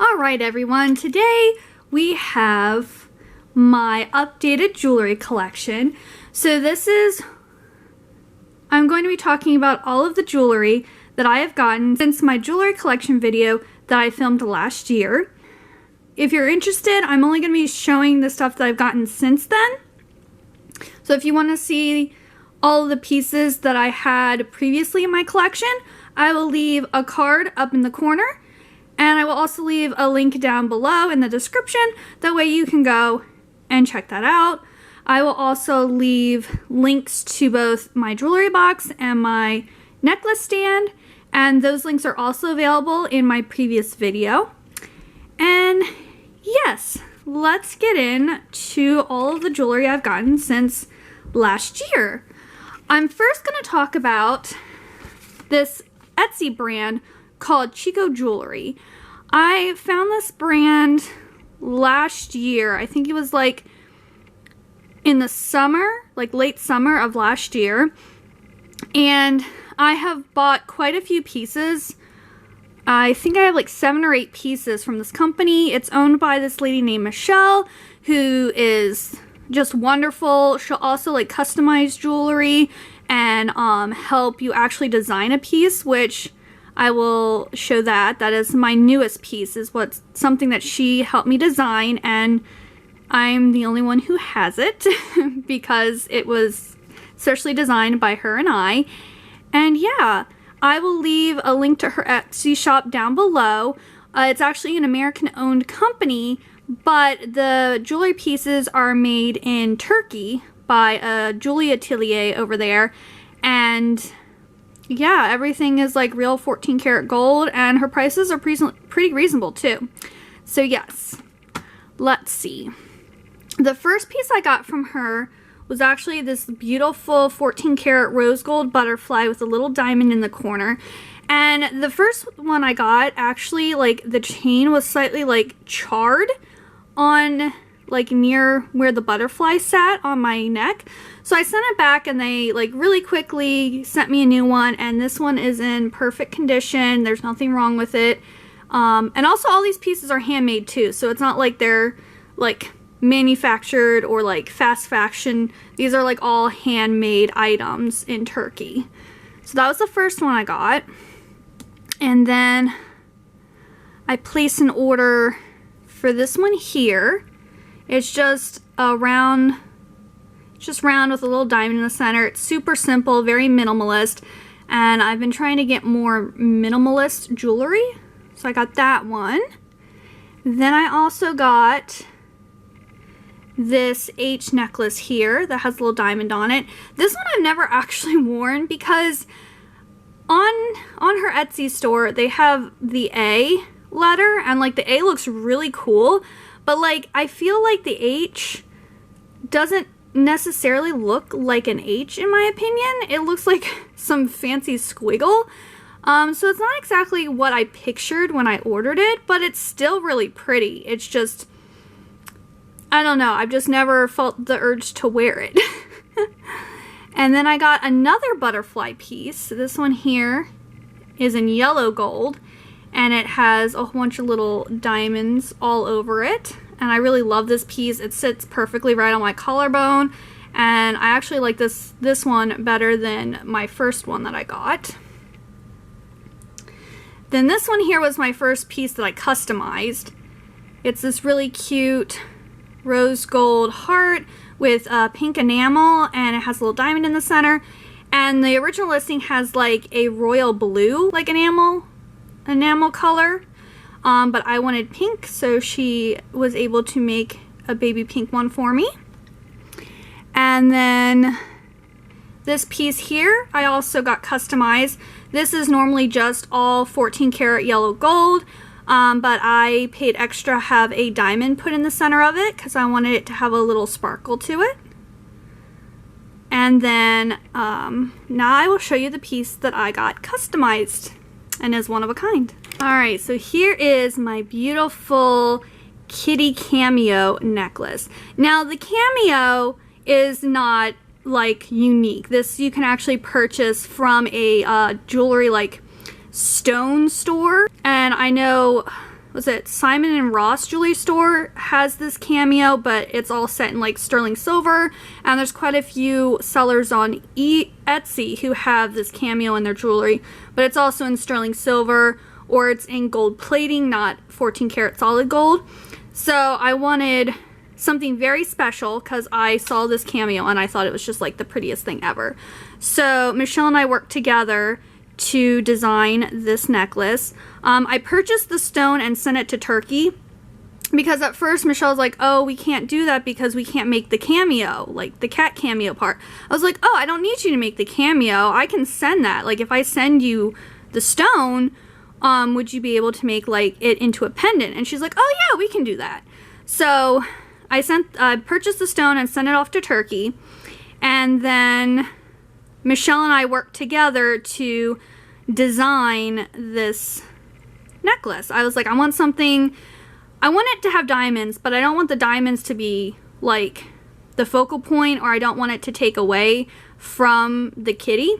Alright everyone, today we have my updated jewelry collection. So I'm going to be talking about all of the jewelry that I have gotten since my jewelry collection video that I filmed last year. If you're interested, I'm only going to be showing the stuff that I've gotten since then. So if you want to see all of the pieces that I had previously in my collection, I will leave a card up in the corner. And I will also leave a link down below in the description. That way you can go and check that out. I will also leave links to both my jewelry box and my necklace stand. And those links are also available in my previous video. And yes, let's get into all of the jewelry I've gotten since last year. I'm first going to talk about this Etsy brand called Chico Jewelry. I found this brand last year. I think it was like in the summer, like late summer of last year. And I have bought quite a few pieces. I think I have like 7 or 8 pieces from this company. It's owned by this lady named Michelle, who is just wonderful. She'll also like customize jewelry and help you actually design a piece, which I will show that. That is my newest piece, is something that she helped me design, and I'm the only one who has it because it was specially designed by her and I. And yeah, I will leave a link to her Etsy shop down below. It's actually an American-owned company, but the jewelry pieces are made in Turkey by a jewelry atelier over there, and yeah, everything is like real 14 karat gold, and her prices are pretty reasonable too. So yes, let's see. The first piece I got from her was actually this beautiful 14 karat rose gold butterfly with a little diamond in the corner. And the first one I got, actually, like the chain was slightly like charred on like near where the butterfly sat on my neck. So I sent it back, and they like really quickly sent me a new one, and this one is in perfect condition. There's nothing wrong with it. And also all these pieces are handmade too, so it's not like they're like manufactured or like fast fashion. These are like all handmade items in Turkey. So that was the first one I got. And then I placed an order for this one here. It's just a round, round with a little diamond in the center. It's super simple, very minimalist, and I've been trying to get more minimalist jewelry, so I got that one. Then I also got this H necklace here that has a little diamond on it. This one I've never actually worn because on her Etsy store they have the A letter, and like the A looks really cool, but like I feel like the H doesn't necessarily look like an H in my opinion. It looks like some fancy squiggle. So it's not exactly what I pictured when I ordered it, but it's still really pretty. It's just, I don't know, I've just never felt the urge to wear it. And then I got another butterfly piece. This one here is in yellow gold, and it has a whole bunch of little diamonds all over it. And I really love this piece. It sits perfectly right on my collarbone, and I actually like this one better than my first one that I got. Then this one here was my first piece that I customized. It's this really cute rose gold heart with pink enamel, and it has a little diamond in the center. And the original listing has like a royal blue like enamel color. But I wanted pink, so she was able to make a baby pink one for me. And then this piece here I also got customized. This is normally just all 14 karat yellow gold, but I paid extra to have a diamond put in the center of it because I wanted it to have a little sparkle to it. And then now I will show you the piece that I got customized and is one of a kind. Alright, so here is my beautiful kitty cameo necklace. Now the cameo is not like unique. This you can actually purchase from a jewelry like stone store, and I know was it Simon and Ross jewelry store has this cameo, but it's all set in like sterling silver, and there's quite a few sellers on Etsy who have this cameo in their jewelry, but it's also in sterling silver, or it's in gold plating, not 14 karat solid gold. So I wanted something very special because I saw this cameo and I thought it was just like the prettiest thing ever. So Michelle and I worked together to design this necklace. I purchased the stone and sent it to Turkey because at first Michelle was like, oh, we can't do that because we can't make the cameo, like the cat cameo part. I was like, oh, I don't need you to make the cameo. I can send that. Like if I send you the stone, would you be able to make like it into a pendant? And she's like, oh yeah, we can do that. So I purchased the stone and sent it off to Turkey, and then Michelle and I worked together to design this necklace. I was like, I want it to have diamonds, but I don't want the diamonds to be like the focal point, or I don't want it to take away from the kitty.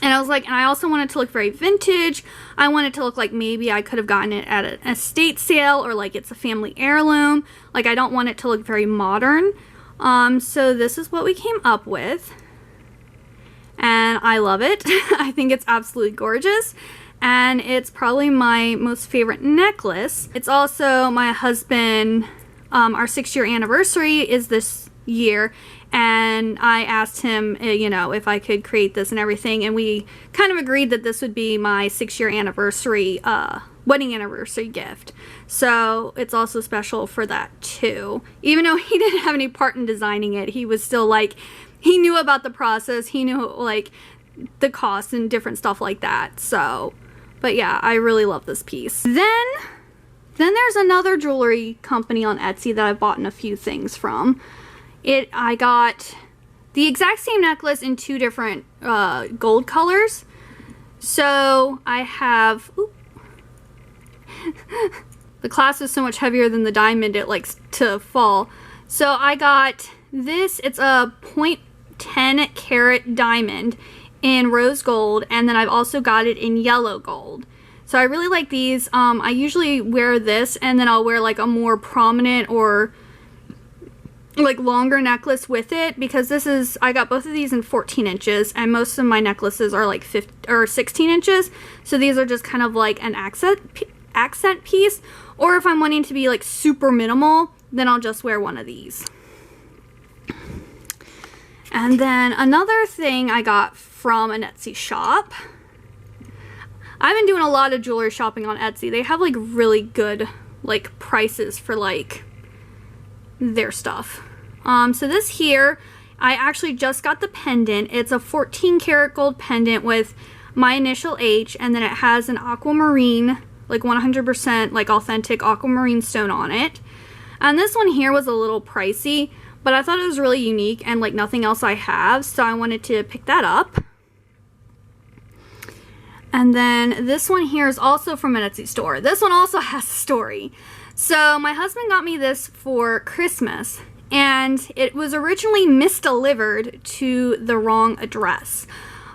And I was like, and I also want it to look very vintage. I want it to look like maybe I could have gotten it at an estate sale, or like it's a family heirloom. Like I don't want it to look very modern. So this is what we came up with. And I love it. I think it's absolutely gorgeous. And it's probably my most favorite necklace. It's also my husband, our 6-year anniversary is this year. And I asked him, you know, if I could create this and everything, and we kind of agreed that this would be my 6-year anniversary, wedding anniversary gift. So it's also special for that too. Even though he didn't have any part in designing it, he was still like, he knew about the process, he knew like the cost and different stuff like that. So, but yeah, I really love this piece. Then there's another jewelry company on Etsy that I've bought a few things from. I got the exact same necklace in 2 different gold colors. So I have, the clasp is so much heavier than the diamond, it likes to fall. So I got this, it's a 0.10 carat diamond in rose gold, and then I've also got it in yellow gold. So I really like these. I usually wear this, and then I'll wear like a more prominent or like longer necklace with it, because this is, I got both of these in 14 inches, and most of my necklaces are like 16 inches. So these are just kind of like an accent piece, or if I'm wanting to be like super minimal, then I'll just wear one of these. And then another thing I got from an Etsy shop. I've been doing a lot of jewelry shopping on Etsy. They have like really good like prices for like their stuff. So this here, I actually just got the pendant. It's a 14 karat gold pendant with my initial H, and then it has an aquamarine, like 100% like authentic aquamarine stone on it. And this one here was a little pricey, but I thought it was really unique and like nothing else I have, so I wanted to pick that up. And then this one here is also from an Etsy store. This one also has a story. So my husband got me this for Christmas, and it was originally misdelivered to the wrong address.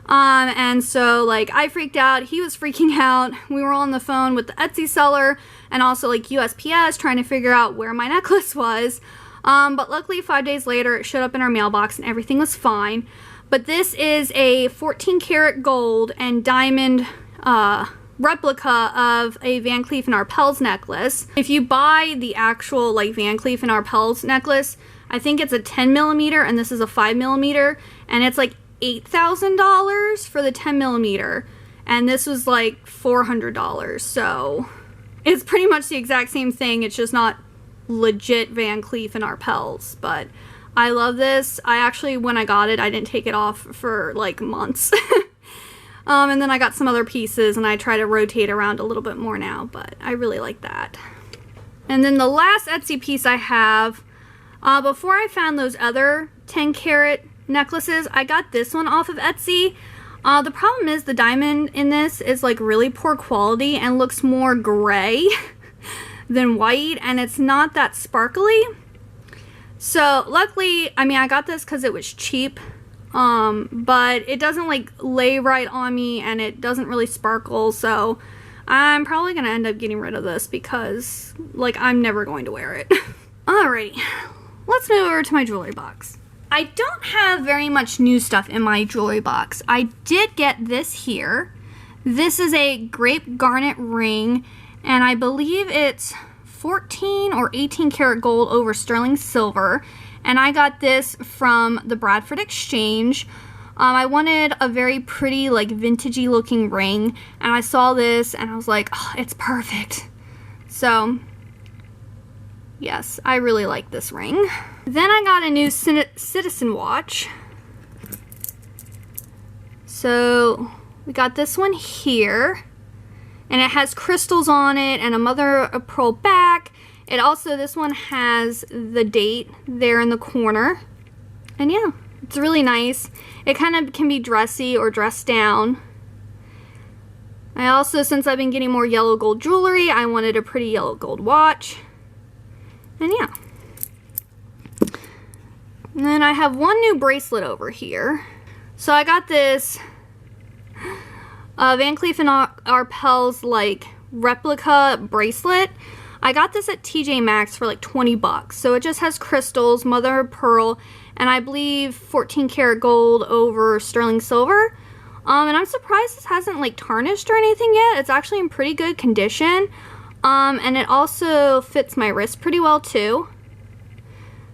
And so like I freaked out, he was freaking out. We were on the phone with the Etsy seller and also like USPS trying to figure out where my necklace was. But luckily 5 days later it showed up in our mailbox and everything was fine. But this is a 14 karat gold and diamond replica of a Van Cleef & Arpels necklace. If you buy the actual like Van Cleef & Arpels necklace, I think it's a 10mm and this is a 5mm, and it's like $8,000 for the 10mm, and this was like $400. So it's pretty much the exact same thing, it's just not legit Van Cleef & Arpels. But I love this. I actually, when I got it, I didn't take it off for like months. And then I got some other pieces and I try to rotate around a little bit more now, but I really like that. And then the last Etsy piece I have, before I found those other 10 karat necklaces, I got this one off of Etsy. The problem is the diamond in this is like really poor quality and looks more gray than white, and it's not that sparkly. So luckily, I mean, I got this because it was cheap, but it doesn't like lay right on me and it doesn't really sparkle, so I'm probably gonna end up getting rid of this because, like, I'm never going to wear it. Alrighty, let's move over to my jewelry box. I don't have very much new stuff in my jewelry box. I did get this here. This is a grape garnet ring, and I believe it's 14 or 18 karat gold over sterling silver. And I got this from the Bradford Exchange. I wanted a very pretty, like, vintagey looking ring, and I saw this and I was like, oh, it's perfect. So yes, I really like this ring. Then I got a new Citizen watch. So we got this one here, and it has crystals on it and a mother of pearl back. It also, this one has the date there in the corner. And yeah, it's really nice. It kind of can be dressy or dressed down. I also, since I've been getting more yellow gold jewelry, I wanted a pretty yellow gold watch. And yeah. And then I have one new bracelet over here. So I got this Van Cleef & Arpels, like, replica bracelet. I got this at TJ Maxx for like 20 bucks. So it just has crystals, mother of pearl, and I believe 14 karat gold over sterling silver. And I'm surprised this hasn't, like, tarnished or anything yet. It's actually in pretty good condition. And it also fits my wrist pretty well too.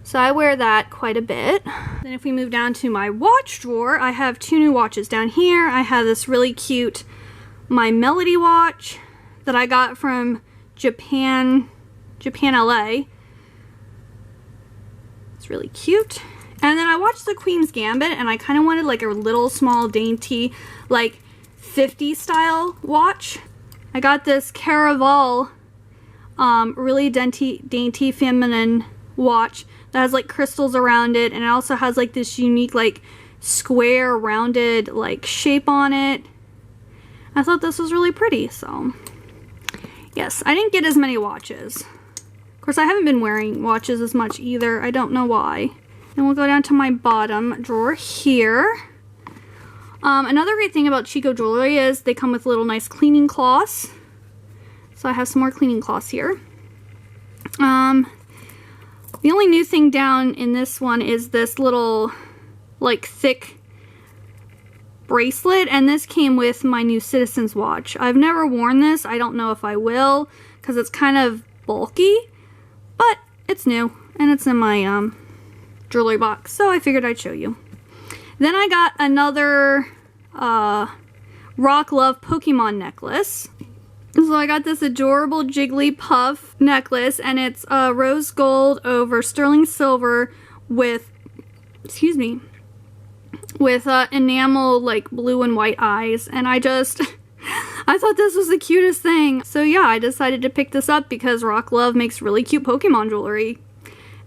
So I wear that quite a bit. Then if we move down to my watch drawer, I have two new watches down here. I have this really cute My Melody watch that I got from Japan LA. It's really cute. And then I watched The Queen's Gambit, and I kind of wanted like a little small dainty, like 50s style watch. I got this Caraval really dainty feminine watch that has like crystals around it, and it also has like this unique like square rounded like shape on it. I thought this was really pretty, so yes, I didn't get as many watches. Of course, I haven't been wearing watches as much either. I don't know why. Then we'll go down to my bottom drawer here. Another great thing about Chico Jewelry is they come with little nice cleaning cloths. So I have some more cleaning cloths here. The only new thing down in this one is this little like thick bracelet, and this came with my new Citizen's watch. I've never worn this. I don't know if I will because it's kind of bulky, but it's new and it's in my jewelry box, so I figured I'd show you. Then I got another Rock Love Pokemon necklace. So I got this adorable Jigglypuff necklace, and it's rose gold over sterling silver with, excuse me, with enamel like blue and white eyes, and I thought this was the cutest thing. So yeah, I decided to pick this up because Rock Love makes really cute Pokemon jewelry,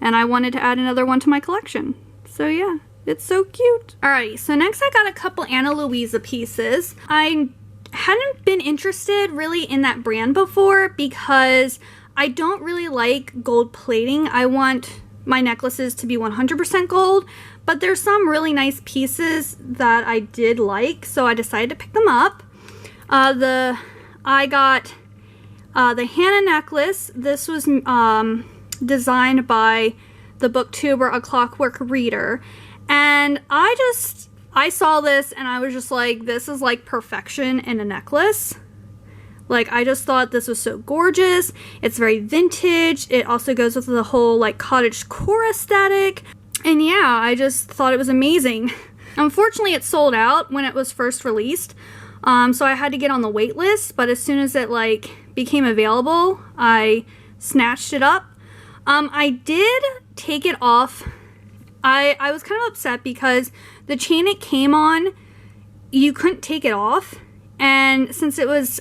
and I wanted to add another one to my collection. So yeah, it's so cute. Alrighty, so next I got a couple Ana Luisa pieces. I hadn't been interested really in that brand before because I don't really like gold plating. I want my necklaces to be 100% gold, but there's some really nice pieces that I did like, so I decided to pick them up. I got the Hannah necklace. This was designed by the booktuber A Clockwork Reader, and I saw this and I was just like, this is like perfection in a necklace. Like, I just thought this was so gorgeous. It's very vintage. It also goes with the whole like cottagecore aesthetic. And yeah, I just thought it was amazing. Unfortunately, it sold out when it was first released. So I had to get on the wait list, but as soon as it like became available, I snatched it up. I did take it off. I was kind of upset because the chain it came on, you couldn't take it off, and since it was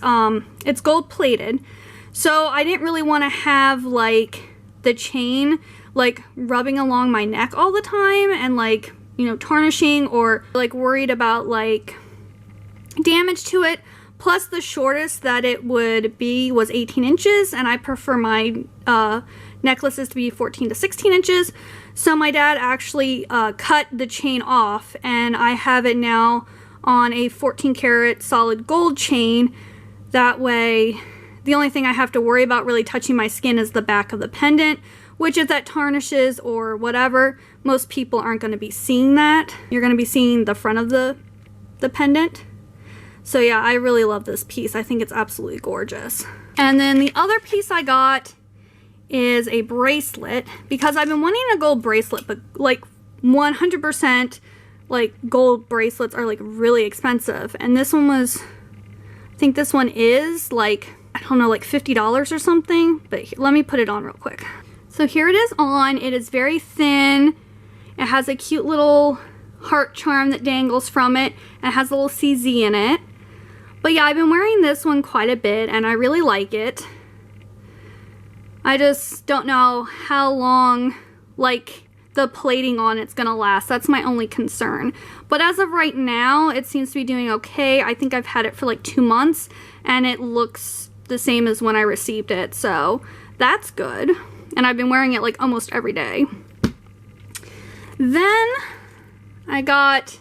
it's gold plated, so I didn't really want to have like the chain like rubbing along my neck all the time and like, you know, tarnishing, or like worried about like damage to it. Plus the shortest that it would be was 18 inches, and I prefer my necklaces to be 14 to 16 inches. So my dad actually cut the chain off, and I have it now on a 14 karat solid gold chain That way, the only thing I have to worry about really touching my skin is the back of the pendant, which if that tarnishes or whatever, most people aren't going to be seeing that. You're going to be seeing the front of the pendant. So yeah, I really love this piece. I think it's absolutely gorgeous. And then the other piece I got is a bracelet, because I've been wanting a gold bracelet, but like 100% like gold bracelets are like really expensive. And this one was, I think this one is like, I don't know, like $50 or something. But let me put it on real quick. So here it is on. It is very thin. It has a cute little heart charm that dangles from it. And it has a little CZ in it. But yeah, I've been wearing this one quite a bit and I really like it. I just don't know how long like the plating on it's gonna last. That's my only concern. But as of right now, it seems to be doing okay. I think I've had it for like 2 months and it looks the same as when I received it. So that's good. And I've been wearing it like almost every day. Then I got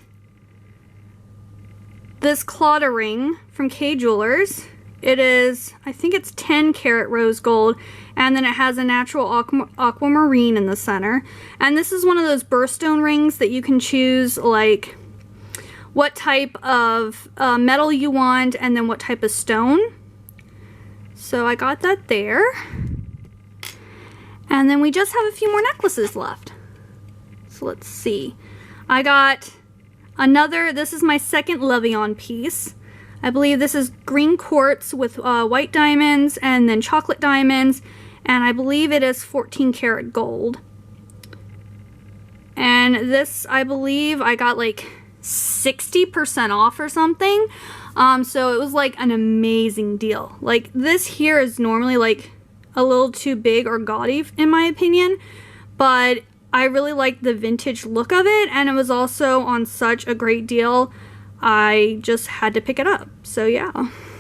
this Claudia ring from K Jewelers. It is, I think it's 10 karat rose gold, and then it has a natural aquamarine in the center. And this is one of those birthstone rings that you can choose like what type of metal you want and then what type of stone. So I got that there. And then we just have a few more necklaces left. So let's see. I got another, this is my second Levion piece. I believe this is green quartz with white diamonds and then chocolate diamonds. And I believe it is 14 karat gold. And this, I believe I got like 60% off or something. So it was like an amazing deal. Like this here is normally like a little too big or gaudy in my opinion. But I really liked the vintage look of it. And it was also on such a great deal. I just had to pick it up. So yeah.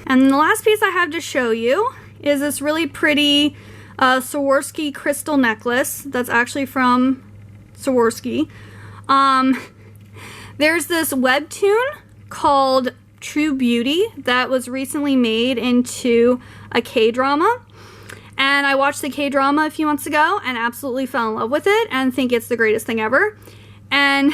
And the last piece I have to show you is this really pretty Swarovski crystal necklace that's actually from Swarovski. There's this webtoon called True Beauty that was recently made into a K-drama. And I watched the K-drama a few months ago and absolutely fell in love with it and think it's the greatest thing ever. And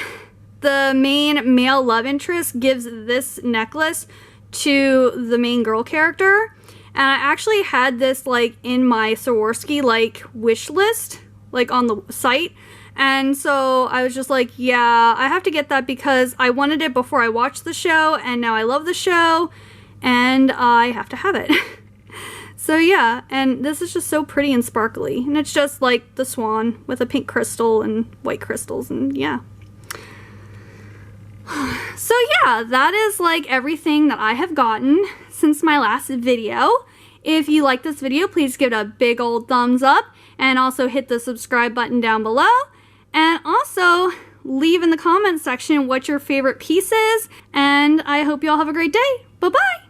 the main male love interest gives this necklace to the main girl character. And I actually had this like in my Swarovski like wish list, like on the site. And so I was just like, yeah, I have to get that because I wanted it before I watched the show and now I love the show and I have to have it. So yeah, and this is just so pretty and sparkly. And it's just like the swan with a pink crystal and white crystals and yeah. So yeah, that is like everything that I have gotten since my last video. If you like this video, please give it a big old thumbs up and also hit the subscribe button down below. And also leave in the comments section what your favorite piece is. And I hope you all have a great day. Bye-bye.